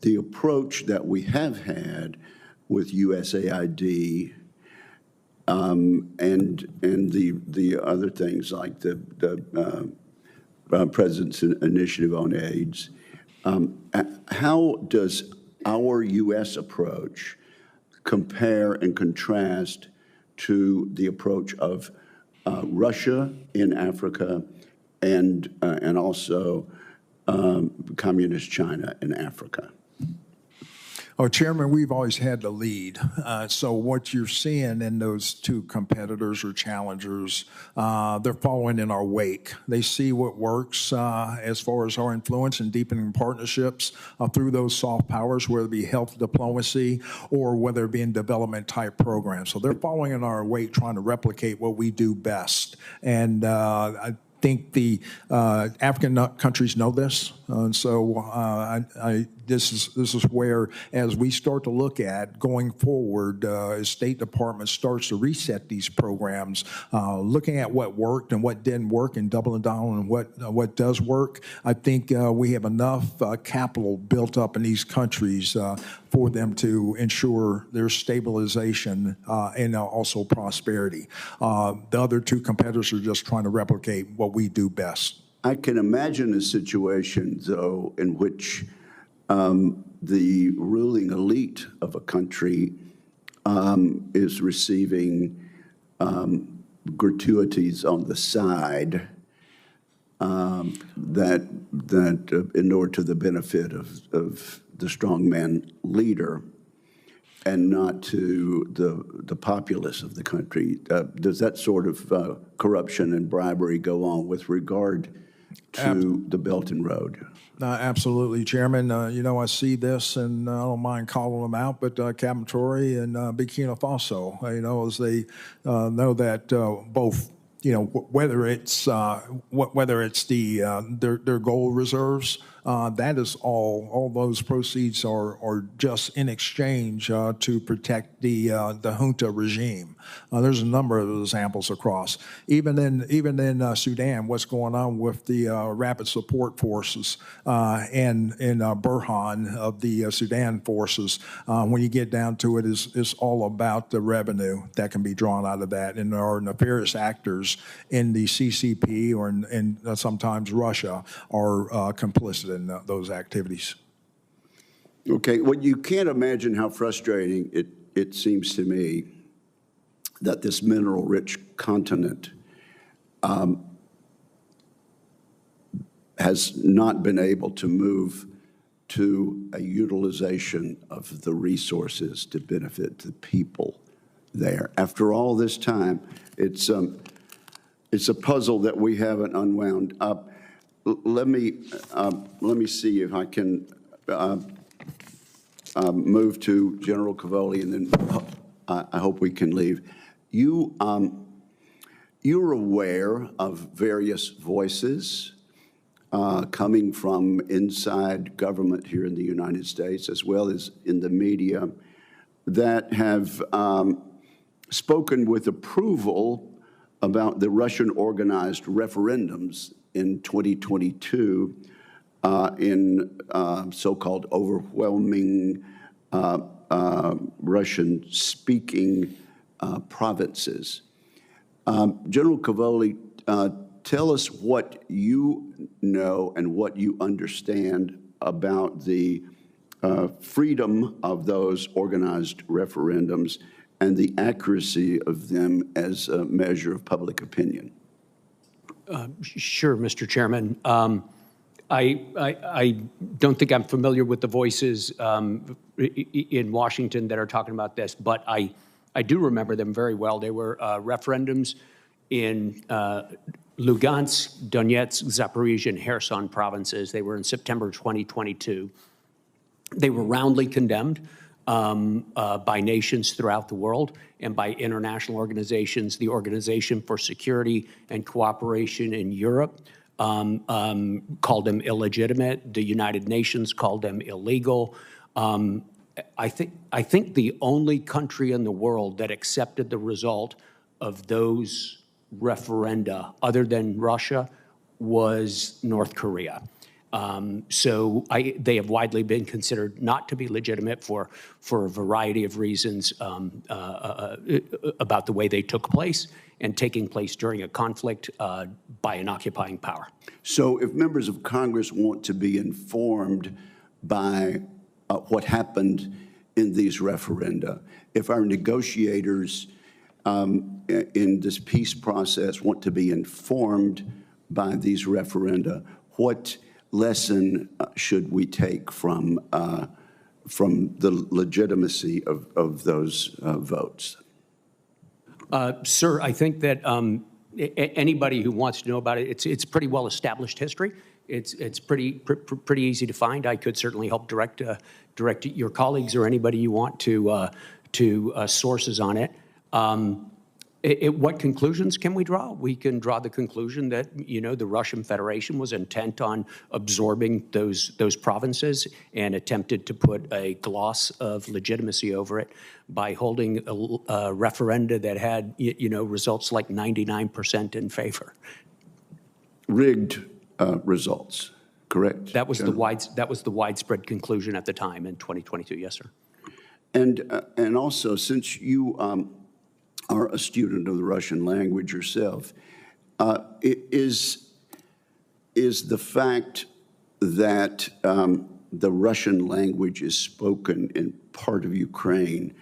the approach that we have had with USAID and the other things like the President's Initiative on AIDS, how does our U.S. approach compare and contrast to the approach of Russia in Africa and also Communist China in Africa? Oh, Chairman, we've always had the lead. So what you're seeing in those two competitors or challengers, they're following in our wake. They see what works as far as our influence and deepening partnerships through those soft powers, whether it be health diplomacy or whether it be in development type programs. So they're following in our wake, trying to replicate what we do best. And I think the African countries know this, and so this is where, as we start to look at going forward, as State Department starts to reset these programs, looking at what worked and what didn't work, and doubling down on what does work. I think we have enough capital built up in these countries for them to ensure their stabilization and also prosperity. The other two competitors are just trying to replicate what we do best. I can imagine a situation, though, in which the ruling elite of a country is receiving gratuities on the side that inure to the benefit of the strongman leader and not to the populace of the country. Does that sort of corruption and bribery go on with regard to the Belt and Road? Absolutely, Chairman. I see this, and I don't mind calling them out, but Captain Traore and bokina Faso, as they know that both, whether it's their gold reserves, that is all those proceeds are just in exchange to protect the junta regime. There's a number of examples across. Even in Sudan, what's going on with the rapid support forces and Burhan of the Sudan forces, when you get down to it, is all about the revenue that can be drawn out of that. And there are nefarious actors in the CCP and sometimes Russia are complicit in those activities. Okay, well, you can't imagine how frustrating it seems to me that this mineral-rich continent has not been able to move to a utilization of the resources to benefit the people there. After all this time, it's a puzzle that we haven't unwound. Let me see if I can move to General Cavoli, and then I hope we can leave. You're aware of various voices coming from inside government here in the United States, as well as in the media, that have spoken with approval about the Russian organized referendums in 2022 in so-called overwhelming Russian-speaking provinces. General Cavoli, tell us what you know and what you understand about the freedom of those organized referendums and the accuracy of them as a measure of public opinion. Sure, Mr. Chairman. I don't think I'm familiar with the voices in Washington that are talking about this, but I do remember them very well. They were referendums in Lugansk, Donetsk, Zaporizhia, and Kherson provinces. They were in September 2022. They were roundly condemned by nations throughout the world and by international organizations. The Organization for Security and Cooperation in Europe called them illegitimate. The United Nations called them illegal. I think the only country in the world that accepted the result of those referenda, other than Russia, was North Korea. So they have widely been considered not to be legitimate for a variety of reasons about the way they took place and taking place during a conflict by an occupying power. So if members of Congress want to be informed by what happened in these referenda, if our negotiators in this peace process want to be informed by these referenda, what lesson should we take from the legitimacy of those votes? Sir, I think that anybody who wants to know about it, it's pretty well established history. It's pretty easy to find. I could certainly help direct your colleagues or anybody you want to sources on it. What conclusions can we draw? We can draw the conclusion that, the Russian Federation was intent on absorbing those provinces and attempted to put a gloss of legitimacy over it by holding a referenda that had, results like 99% in favor. Rigged results, correct? That was the widespread conclusion at the time in 2022. Yes, sir. And also, since you are a student of the Russian language yourself, is the fact that the Russian language is spoken in part of Ukraine,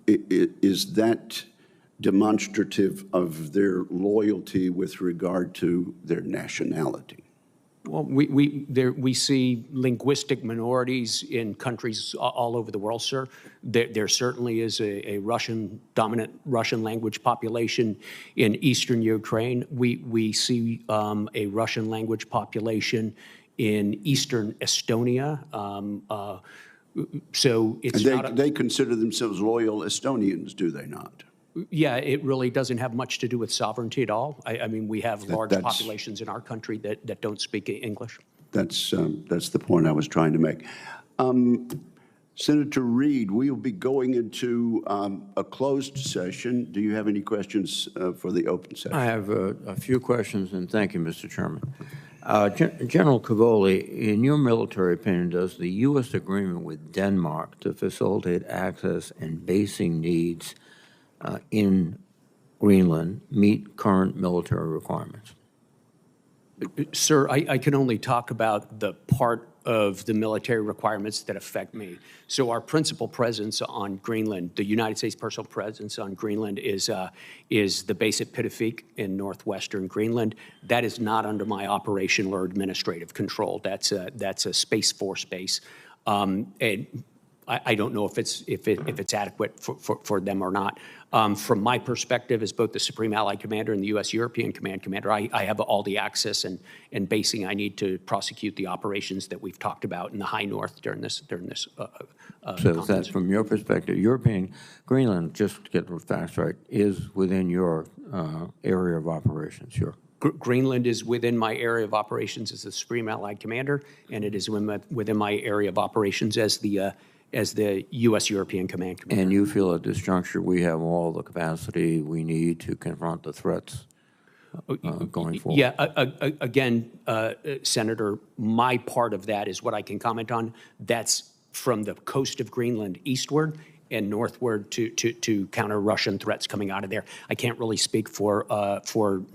is that demonstrative of their loyalty with regard to their nationality? Well, we see linguistic minorities in countries all over the world, sir. There certainly is a dominant Russian language population in eastern Ukraine. We see a Russian language population in eastern Estonia. So it's they consider themselves loyal Estonians, do they not? Yeah, it really doesn't have much to do with sovereignty at all. I mean, we have large populations in our country that don't speak English. That's the point I was trying to make. Senator Reed, we will be going into a closed session. Do you have any questions for the open session? I have a few questions, and thank you, Mr. Chairman. General Cavoli, in your military opinion, does the U.S. agreement with Denmark to facilitate access and basing needs in Greenland meet current military requirements? Sir, I can only talk about the part of the military requirements that affect me. So our principal presence on Greenland, the United States personal presence on Greenland is the base at Pitufik in northwestern Greenland. That is not under my operational or administrative control. That's a Space Force base. And I don't know if it's adequate for them or not. From my perspective, as both the Supreme Allied Commander and the U.S. European Command Commander, I have all the access and basing I need to prosecute the operations that we've talked about in the High North during this. So that's from your perspective, European Greenland, just to get the facts right, is within your area of operations. Greenland is within my area of operations as the Supreme Allied Commander, and it is within my area of operations as the U.S. European Command Commander. And you feel at this juncture we have all the capacity we need to confront the threats going forward? Yeah, again, Senator, my part of that is what I can comment on. That's from the coast of Greenland eastward and northward to counter Russian threats coming out of there. I can't really speak for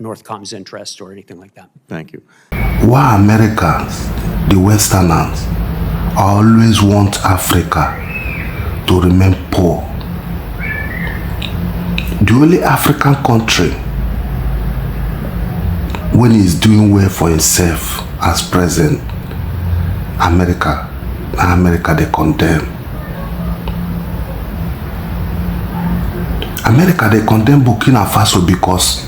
Northcom's interests or anything like that. Thank you. Why Americans, the Westerners, always want Africa to remain poor? The only African country when he's doing well for himself as president, America they condemn. America they condemn Burkina Faso because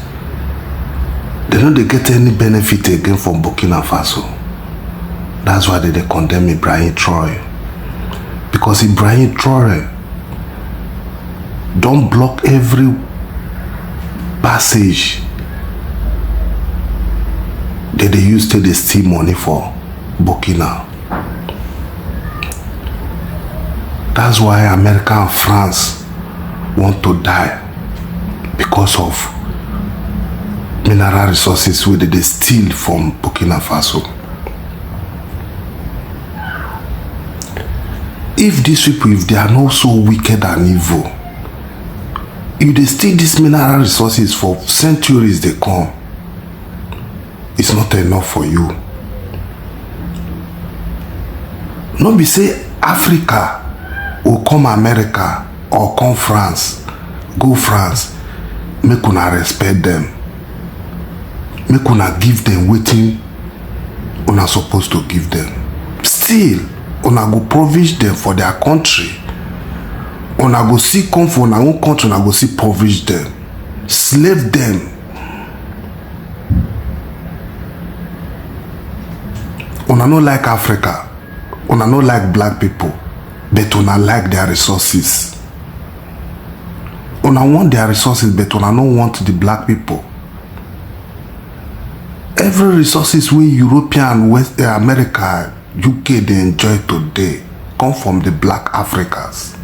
they don't get any benefit again from Burkina Faso. That's why they condemn Ibrahim Traore. Because Ibrahim Traore don't block every passage that they use to steal money for Burkina. That's why America and France want to die, because of mineral resources where they steal from Burkina Faso. if these people, if they are not so wicked and evil, if they steal these mineral resources for centuries they come, it's not enough for you. No be say Africa will come America or come France, go France, make una respect them, make una give them wetin una supposed to give them. Still, una go provide them for their country. Una go see come for una own country, una go see provide them, slave them. Una no like Africa, una no like black people, but una like their resources. Una want their resources, but una no want the black people. Every resources we European, West America, UK they enjoy today come from the black Africans.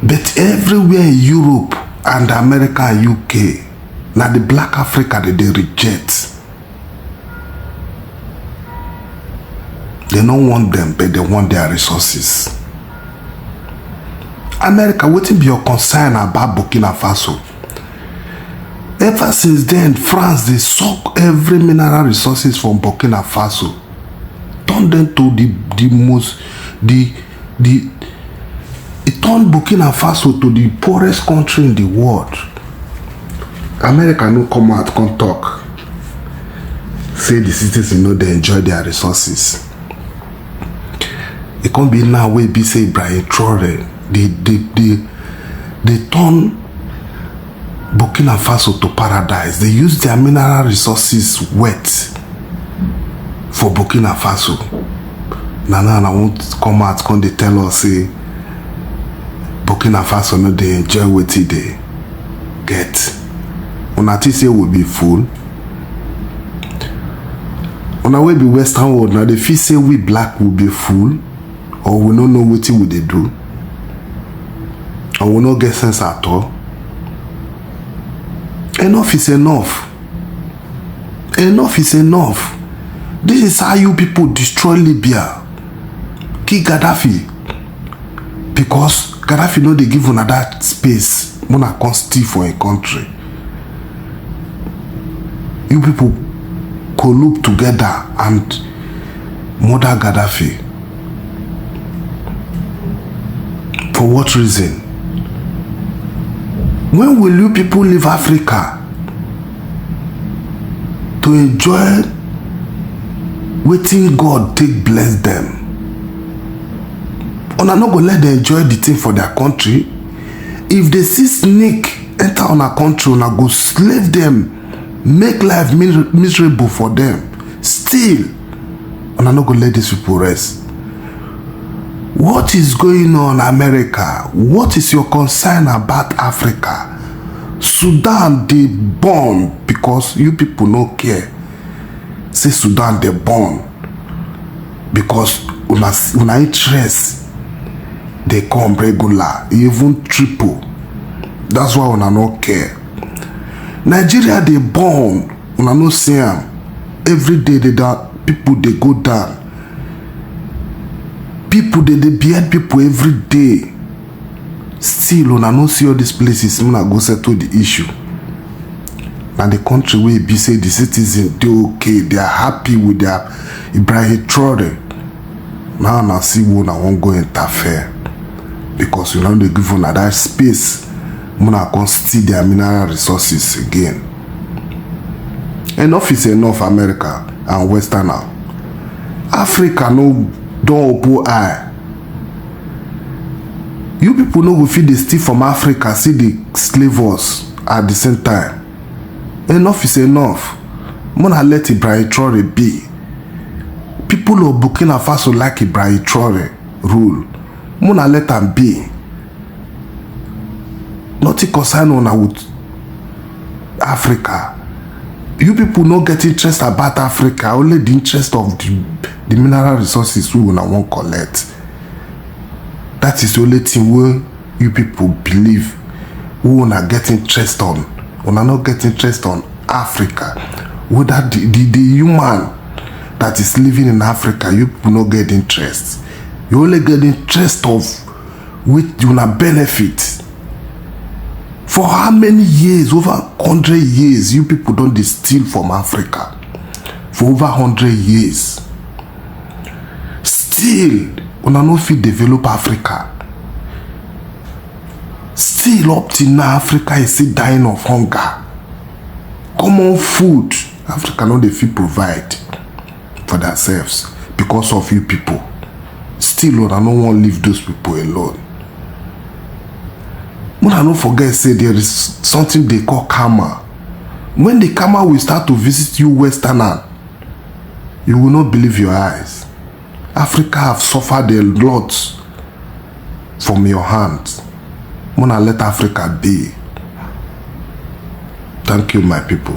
But everywhere in Europe and America and UK, now the black Africa they reject. They don't want them, but they want their resources. America, what be your concern about Burkina Faso? Ever since then, France, they suck every mineral resources from Burkina Faso. Turn them to it turned Burkina Faso to the poorest country in the world. America no come out, come talk. Say the citizens know they enjoy their resources. It can't be now where be say Ibrahim traore. They turn Burkina Faso to paradise. They use their mineral resources wet for Burkina Faso. Now I won't come out, come they tell us say Burkina Faso no they enjoy what they get. Una say will be full. Una will be Western world now. The feel say we black will be full, or we don't know what will they do, or we not get sense at all. Enough is enough. Enough is enough. This is how you people destroy Libya. Kill Gaddafi. Because Gaddafi know they give una that space. Mona can't steal for a country. You people collude together and murder Gaddafi. For what reason? When will you people leave Africa to enjoy waiting God take bless them? Una not gonna let them enjoy the thing for their country. If they see snake enter on a country, una go slave them, make life miserable for them. Still, una not gonna let these people rest. What is going on, America? What is your concern about Africa? Sudan, they born because you people no care. Say Sudan, they born because una interest they come regular, even triple. That's why una no care. Nigeria, they born, una no see them. Every day people they go down. People they beard people every day. Still, una no see all these places. Una go settle the issue. And the country where be say the citizens they okay, they are happy with their Ibrahim traore. Now I see one I won't go interfere because you know they give una that space. Una can steal their mineral resources again. Enough is enough, America and Western now. Africa no don't open eye. You people know we feel they steal from Africa, see the slave us at the same time. Enough is enough. Mona let Ibrahim traore be. People of Burkina Faso like Ibrahim traore rule. Mona let them be. Nothing concern on with Africa. You people not get interest about Africa, only the interest of the mineral resources we will want collect. That is the only thing where you people believe we wanna get interest on. We wanna not get interest on Africa. Whether the human, that is living in Africa, you people not get interest. You only get interest of which you not benefit. For how many years? Over 100 years, you people don't steal from Africa. For over 100 years. Still, we no fit develop Africa. Still up till now, Africa is still dying of hunger. Common food, Africa no dey fit provide for themselves because of you people. Still, I no want to leave those people alone. When I don't forget, say there is something they call karma. When the karma will start to visit you Westerner, you will not believe your eyes. Africa have suffered a lot from your hands. When I let Africa be. Thank you, my people.